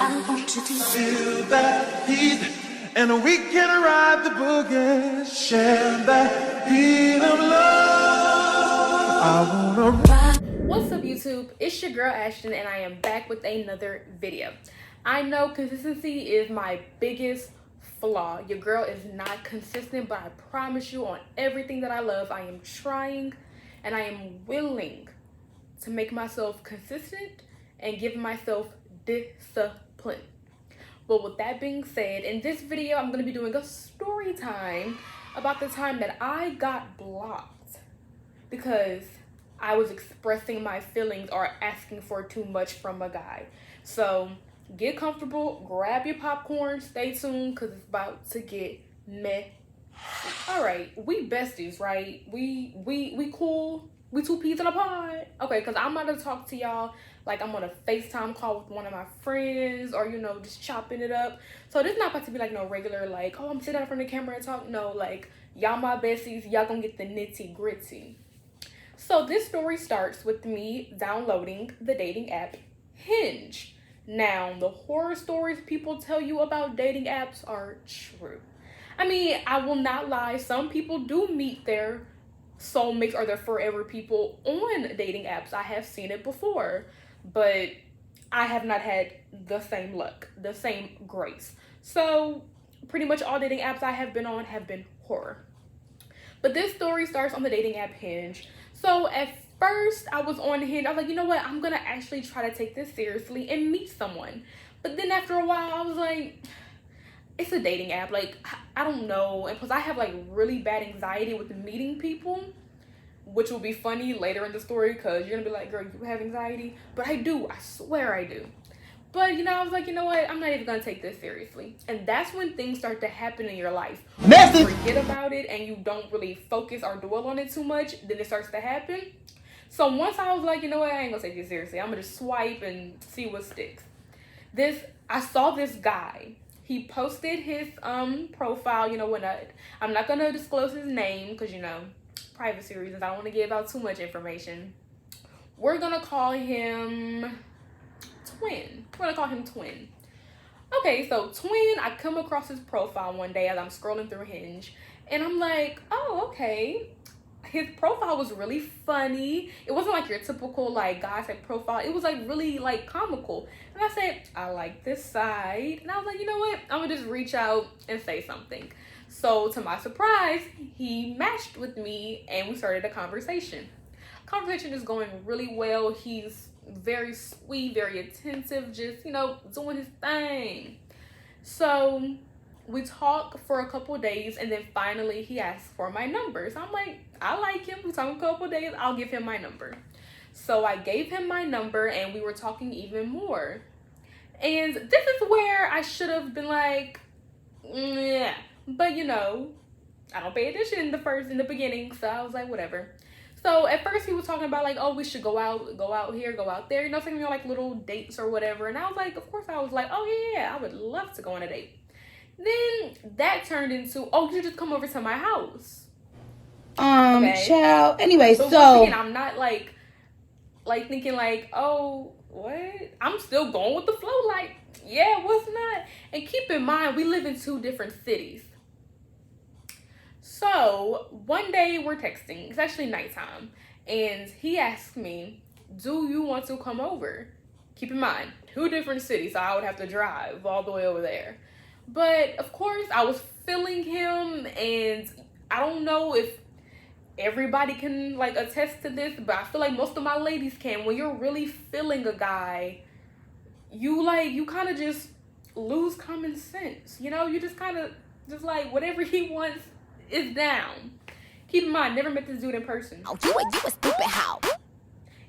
I want you to feel that heat, and we can ride the boogie, share that heat of love. I wanna ride. What's up, YouTube? It's your girl Ashton, and I am back with another video. I know consistency is my biggest flaw. Your girl is not consistent, but I promise you, on everything that I love, I am trying and I am willing to make myself consistent and give myself discipline. But with that being said, in this video, I'm going to be doing a story time about the time that I got blocked because I was expressing my feelings or asking for too much from a guy. So get comfortable, grab your popcorn, stay tuned, because it's about to get messy. All right, we besties, right? We cool. We two peas in a pod. Okay, because I'm about to talk to y'all like I'm on a FaceTime call with one of my friends, or, you know, just chopping it up. So this is not about to be like no regular, like, oh, I'm sitting in front of the camera and talk. No, like, y'all my besties. Y'all gonna get the nitty gritty. So this story starts with me downloading the dating app Hinge. Now, the horror stories people tell you about dating apps are true. I mean, I will not lie. Some people do meet their soulmates or their forever people on dating apps. I have seen it before, but I have not had the same luck, the same grace. So pretty much all dating apps I have been on have been horror. But this story starts on the dating app Hinge. So at first I was on Hinge. I was like, you know what? I'm going to actually try to take this seriously and meet someone. But then after a while, I was like, it's a dating app. Like, I don't know. And plus I have like really bad anxiety with meeting people, which will be funny later in the story because you're going to be like, girl, you have anxiety? But I do. I swear I do. But, you know, I was like, you know what? I'm not even going to take this seriously. And that's when things start to happen in your life. Nasty. You forget about it and you don't really focus or dwell on it too much. Then it starts to happen. So once I was like, you know what? I ain't going to take this seriously. I'm going to just swipe and see what sticks. I saw this guy. He posted his profile, you know, I'm not going to disclose his name because, you know, privacy reasons. I don't want to give out too much information. We're going to call him Twin. We're gonna call him Twin. Okay, so Twin, I come across his profile one day as I'm scrolling through Hinge, and I'm like, oh, okay. His profile was really funny. It wasn't like your typical like guys like profile. It was like really like comical. And I said, I like this side. And I was like, you know what? I'm gonna just reach out and say something. So to my surprise, he matched with me and we started a conversation. Conversation is going really well. He's very sweet, very attentive, just, you know, doing his thing. So we talk for a couple days and then finally he asks for my number. So I'm like, I like him. We talk a couple days, I'll give him my number. So I gave him my number and we were talking even more. And this is where I should have been like, yeah. But, you know, I don't pay attention in the beginning. So I was like, whatever. So at first he was talking about like, oh, we should go out here, go out there, you know, taking me on like little dates or whatever. And I was like, of course, I was like, oh yeah, I would love to go on a date. Then that turned into, oh, you just come over to my house. Okay. child. Anyway, But so once again, I'm not like thinking like, oh, what? I'm still going with the flow. Like, yeah, what's not? And keep in mind, we live in two different cities. So one day we're texting, it's actually nighttime, and he asked me, do you want to come over? Keep in mind, two different cities, so I would have to drive all the way over there. But of course I was feeling him, and I don't know if everybody can like attest to this, but I feel like most of my ladies can. When you're really feeling a guy, you kind of just lose common sense, you know? You just kind of just like whatever he wants is down. Keep in mind, never met this dude in person. oh, you a stupid hoe.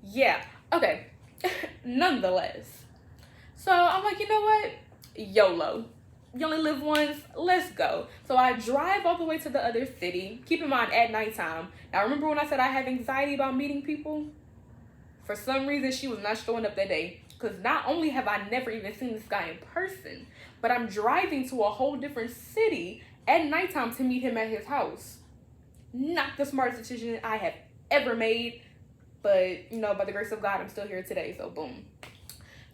Yeah, okay. Nonetheless. So I'm like, you know what? YOLO. You only live once, let's go. So I drive all the way to the other city. Keep in mind, at nighttime. Now remember when I said I have anxiety about meeting people? For some reason, she was not showing up that day. Because not only have I never even seen this guy in person, but I'm driving to a whole different city at nighttime to meet him at his house. Not the smartest decision I have ever made, but, you know, by the grace of God, I'm still here today, so boom.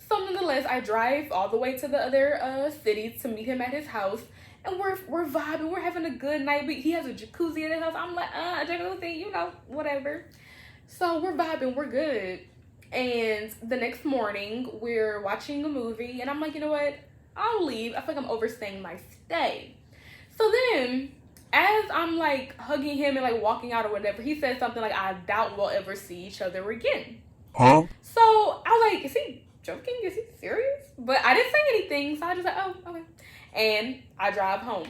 So nonetheless, I drive all the way to the other city to meet him at his house. And we're vibing, we're having a good night. He has a jacuzzi at his house. I'm like, a jacuzzi, you know, whatever. So we're vibing, we're good. And the next morning, we're watching a movie. And I'm like, you know what? I'll leave. I feel like I'm overstaying my stay. So then, as I'm like hugging him and like walking out or whatever, he said something like, I doubt we'll ever see each other again. Huh? So I was like, is he joking? Is he serious? But I didn't say anything. So I just like, oh, okay. And I drive home.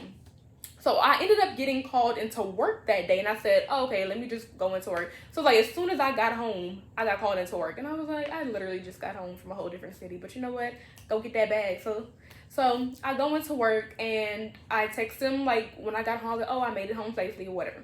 So I ended up getting called into work that day. And I said, oh, okay, let me just go into work. So like as soon as I got home, I got called into work. And I was like, I literally just got home from a whole different city. But you know what? Go get that bag. So I go into work and I text him like when I got home, like, oh, I made it home safely or whatever.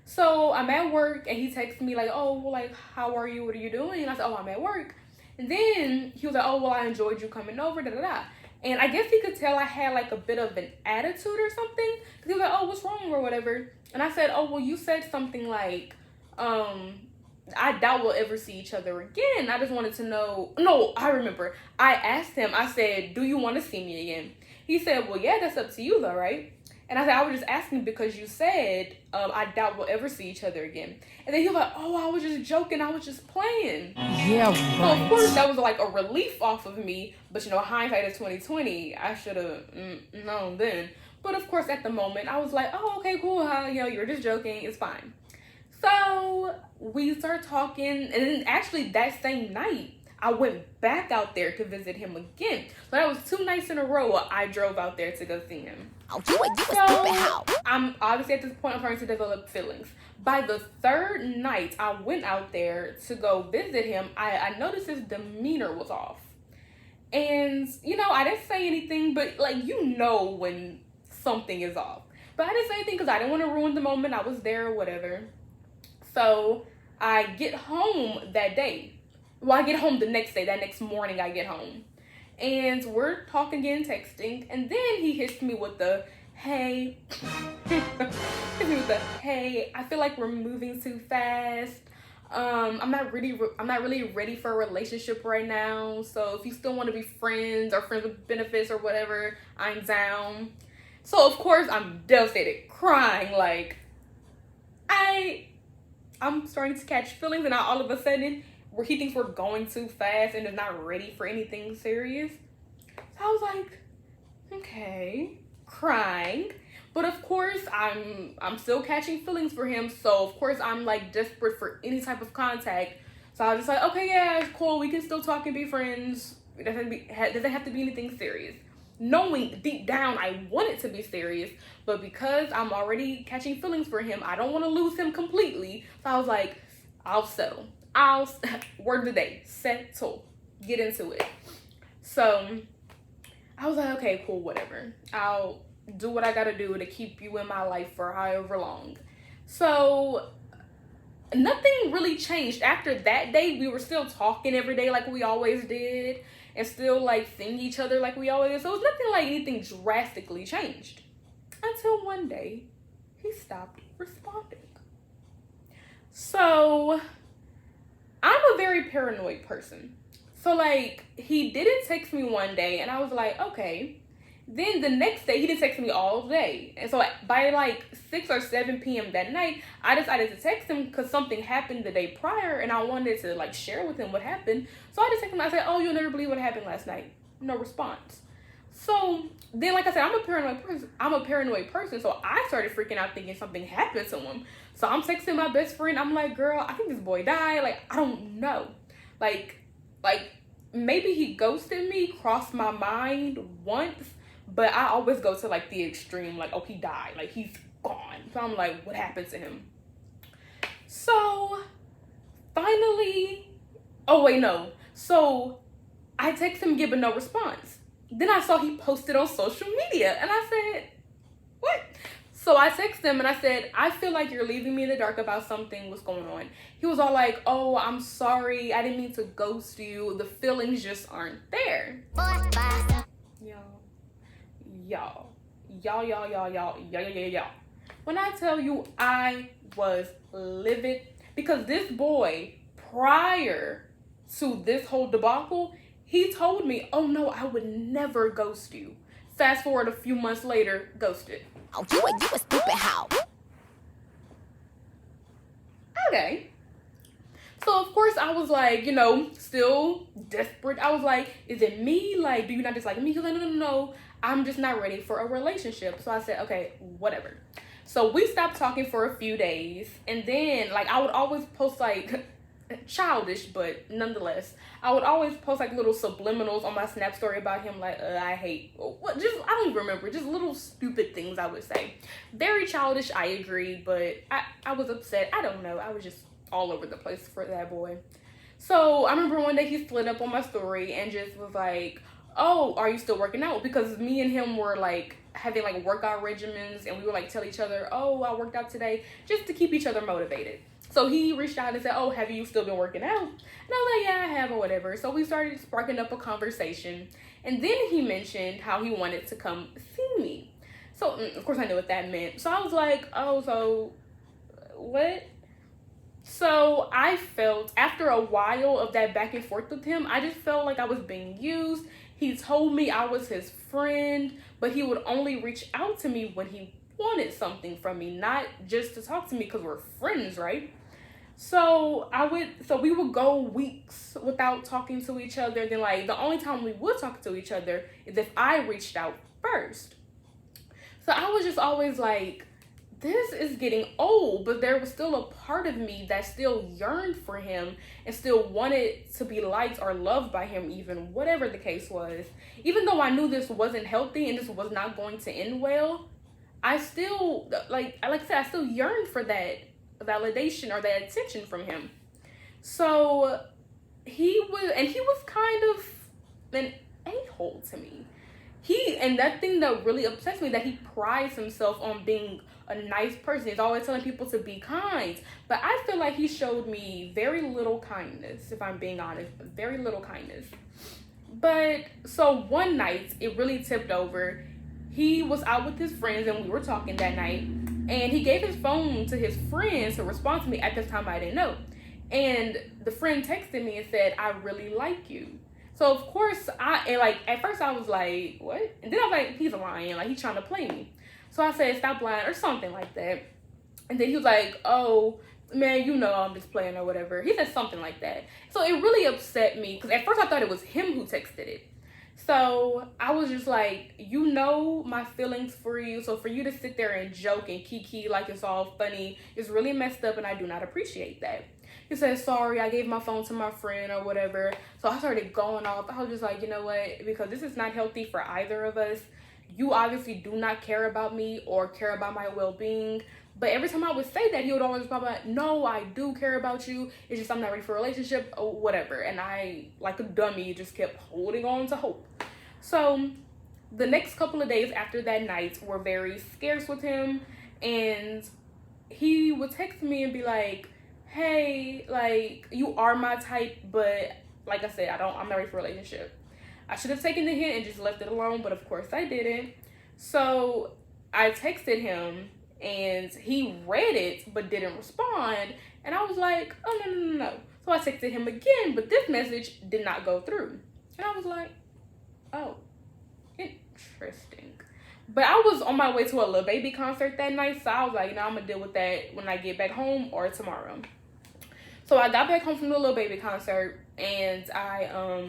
So I'm at work and he texts me like, oh, well, like, how are you? What are you doing? And I said, oh, I'm at work. And then he was like, oh, well, I enjoyed you coming over, da da da. And I guess he could tell I had like a bit of an attitude or something. Because he was like, oh, what's wrong or whatever. And I said, oh, well, you said something like, I doubt we'll ever see each other again. I just wanted to know. No, I remember. I asked him, I said, do you want to see me again? He said, well, yeah, that's up to you though, right? And I said, I was just asking because you said, I doubt we'll ever see each other again. And then he was like, oh, I was just joking. I was just playing. Yeah, right. So, of course, that was like a relief off of me. But, you know, hindsight is 2020. I should have known then. But, of course, at the moment, I was like, oh, okay, cool. You know, you're just joking. It's fine. So, we start talking. And then, actually, that same night, I went back out there to visit him again. So, that was 2 nights in a row I drove out there to go see him. Oh, you a stupid hoe. I'm obviously at this point I'm starting to develop feelings. By the 3rd night I went out there to go visit him, I noticed his demeanor was off. And, you know, I didn't say anything, but, like, you know when something is off. But I didn't say anything because I didn't want to ruin the moment. I was there or whatever. So I get home that day. Well, I get home the next day. That next morning I get home. And we're talking again, texting, and then he hits me with the, hey, I feel like we're moving too fast. I'm not really ready for a relationship right now. So if you still want to be friends or friends with benefits or whatever, I'm down. So of course I'm devastated, crying, like I'm starting to catch feelings, and all of a sudden where he thinks we're going too fast and is not ready for anything serious. So I was like, okay, crying. But of course, I'm still catching feelings for him. So of course, I'm like desperate for any type of contact. So I was just like, okay, yeah, it's cool. We can still talk and be friends. It doesn't have to be anything serious. Knowing deep down I want it to be serious, but because I'm already catching feelings for him, I don't want to lose him completely. So I was like, I'll settle. Word of the day, settle, get into it. So I was like, okay, cool, whatever. I'll do what I gotta do to keep you in my life for however long. So nothing really changed. After that day, we were still talking every day like we always did, and still like seeing each other like we always did. So it was nothing like anything drastically changed. Until one day, he stopped responding. So I'm a very paranoid person. So like he didn't text me one day and I was like, okay. Then the next day he didn't text me all day. And so by like 6 or 7 p.m. that night, I decided to text him because something happened the day prior and I wanted to like share with him what happened. So I just texted him. I said, oh, you'll never believe what happened last night. No response. So then, like I said, I'm a paranoid person. So I started freaking out thinking something happened to him. So I'm texting my best friend. I'm like, girl, I think this boy died. Like, I don't know. Like maybe he ghosted me, crossed my mind once, but I always go to like the extreme, like, oh, he died. Like, he's gone. So I'm like, what happened to him? So finally, oh wait, no. So I text him, giving no response. Then I saw he posted on social media and I said, what? So I texted him and I said, I feel like you're leaving me in the dark about something. What's going on? He was all like, oh, I'm sorry. I didn't mean to ghost you. The feelings just aren't there. Y'all. When I tell you I was livid, because this boy, prior to this whole debacle, He told me, oh no, I would never ghost you. Fast forward a few months later, ghosted. Oh, you a stupid hoe. Okay. So of course I was like, you know, still desperate. I was like, is it me? Like, do you not dislike me? He was like, no, I'm just not ready for a relationship. So I said, okay, whatever. So we stopped talking for a few days, and then like I would always post like childish, but nonetheless, I would always post like little subliminals on my Snap story about him, like I hate what, just I don't remember, just little stupid things I would say. Very childish, I agree, but I was upset. I don't know, I was just all over the place for that boy. So I remember one day he slid up on my story and just was like, oh, are you still working out? Because me and him were like having like workout regimens, and we would like tell each other, oh, I worked out today, just to keep each other motivated. So he reached out and said, oh, have you still been working out? And I was like, yeah, I have, or whatever. So we started sparking up a conversation, and then he mentioned how he wanted to come see me. So of course I knew what that meant. So I was like, oh, so what? So I felt, after a while of that back and forth with him, I just felt like I was being used. He told me I was his friend, but he would only reach out to me when he wanted something from me, not just to talk to me because we're friends, right? So we would go weeks without talking to each other. Then like the only time we would talk to each other is if I reached out first. So I was just always like, this is getting old, but there was still a part of me that still yearned for him and still wanted to be liked or loved by him, even whatever the case was. Even though I knew this wasn't healthy and this was not going to end well, I still, like I said, I still yearned for that validation or that attention from him. So he was kind of an a-hole to me. And that thing that really upsets me, that he prides himself on being a nice person. He's always telling people to be kind. But I feel like he showed me very little kindness, if I'm being honest. Very little kindness. But so one night, it really tipped over. He was out with his friends and we were talking that night. And he gave his phone to his friend to respond to me. At this time, I didn't know. And the friend texted me and said, I really like you. So of course at first I was like, what? And then I was like, he's lying, like he's trying to play me. So I said, stop lying, or something like that. And then he was like, oh man, you know I'm just playing or whatever. He said something like that. So it really upset me, because at first I thought it was him who texted it. So I was just like, you know my feelings for you, so for you to sit there and joke and kiki like it's all funny is really messed up, and I do not appreciate that. He said, sorry, I gave my phone to my friend or whatever. So I started going off. I was just like, you know what? Because this is not healthy for either of us. You obviously do not care about me or care about my well-being. But every time I would say that, he would always pop up, no, I do care about you. It's just I'm not ready for a relationship or whatever. And I, like a dummy, just kept holding on to hope. So the next couple of days after that night were very scarce with him. And he would text me and be like, hey, like, you are my type, but like I said, I'm not ready for a relationship. I should have taken the hint and just left it alone, but of course I didn't. So I texted him and he read it but didn't respond. And I was like, oh, no. So I texted him again, but this message did not go through. And I was like, oh, interesting. But I was on my way to a Lil Baby concert that night, so I was like, I'm gonna deal with that when I get back home or tomorrow. So I got back home from the Lil Baby concert, and I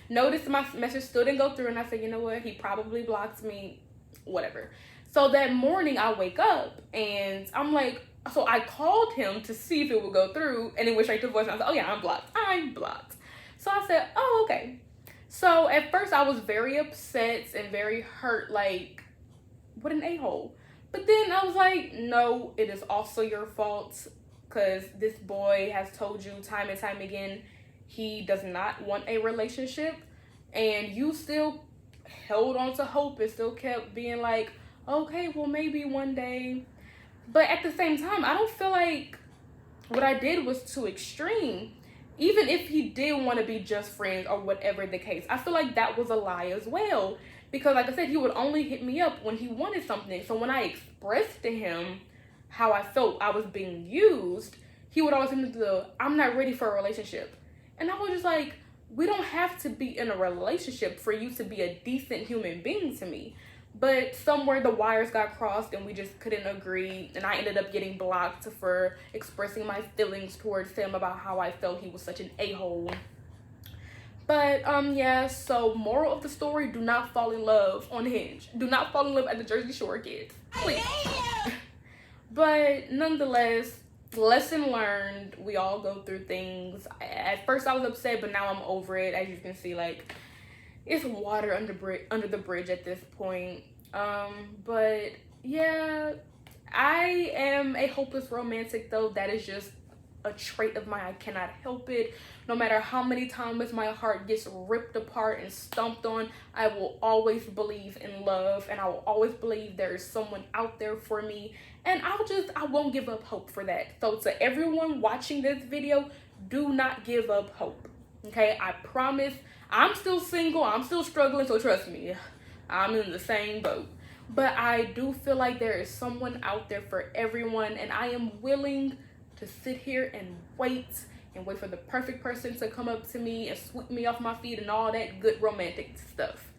noticed my message still didn't go through, and I said, you know what, he probably blocked me, whatever. So that morning I wake up and I'm like, so I called him to see if it would go through, and it went straight to voicemail. I said, oh yeah, I'm blocked. So I said, oh, okay. So at first I was very upset and very hurt, like, what an a-hole. But then I was like, no, it is also your fault, because this boy has told you time and time again he does not want a relationship, and you still held on to hope and still kept being like, okay, well, maybe one day. But at the same time, I don't feel like what I did was too extreme. Even if he did want to be just friends or whatever the case, I feel like that was a lie as well. Because like I said, he would only hit me up when he wanted something. So when I expressed to him how I felt I was being used, he would always hit me to the, I'm not ready for a relationship. And I was just like, we don't have to be in a relationship for you to be a decent human being to me. But somewhere the wires got crossed and we just couldn't agree, and I ended up getting blocked for expressing my feelings towards him about how I felt he was such an a-hole. But yeah, so moral of the story, do not fall in love on Hinge. Do not fall in love at the Jersey Shore, kids, please. But nonetheless, lesson learned. We all go through things. At first I was upset, but now I'm over it. As you can see, like, it's water under the bridge at this point. But yeah, I am a hopeless romantic, though. That is just a trait of mine. I cannot help it. No matter how many times my heart gets ripped apart and stomped on, I will always believe in love, and I will always believe there is someone out there for me, and I won't give up hope for that. So to everyone watching this video, do not give up hope, okay? I promise. I'm still single, I'm still struggling, so trust me, I'm in the same boat. But I do feel like there is someone out there for everyone, and I am willing to sit here and wait for the perfect person to come up to me and sweep me off my feet and all that good romantic stuff.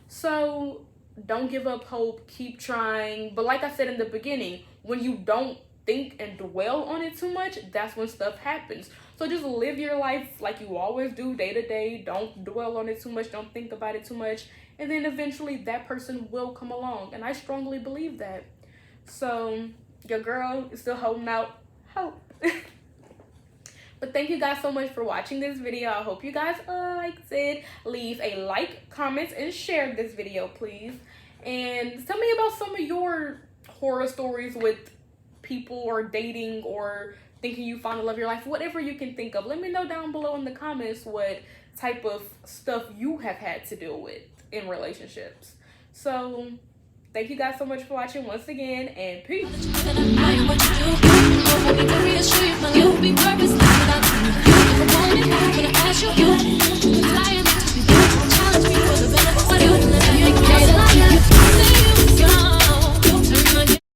So don't give up hope, keep trying. But like I said in the beginning, when you don't think and dwell on it too much, that's when stuff happens. So just live your life like you always do, day to day. Don't dwell on it too much, don't think about it too much, and then eventually that person will come along, and I strongly believe that. So your girl is still holding out hope. But thank you guys so much for watching this video. I hope you guys liked it. Leave a like, comment, and share this video, please. And tell me about some of your horror stories with people or dating or thinking you found the love of your life. Whatever you can think of. Let me know down below in the comments what type of stuff you have had to deal with in relationships. So thank you guys so much for watching once again, and peace.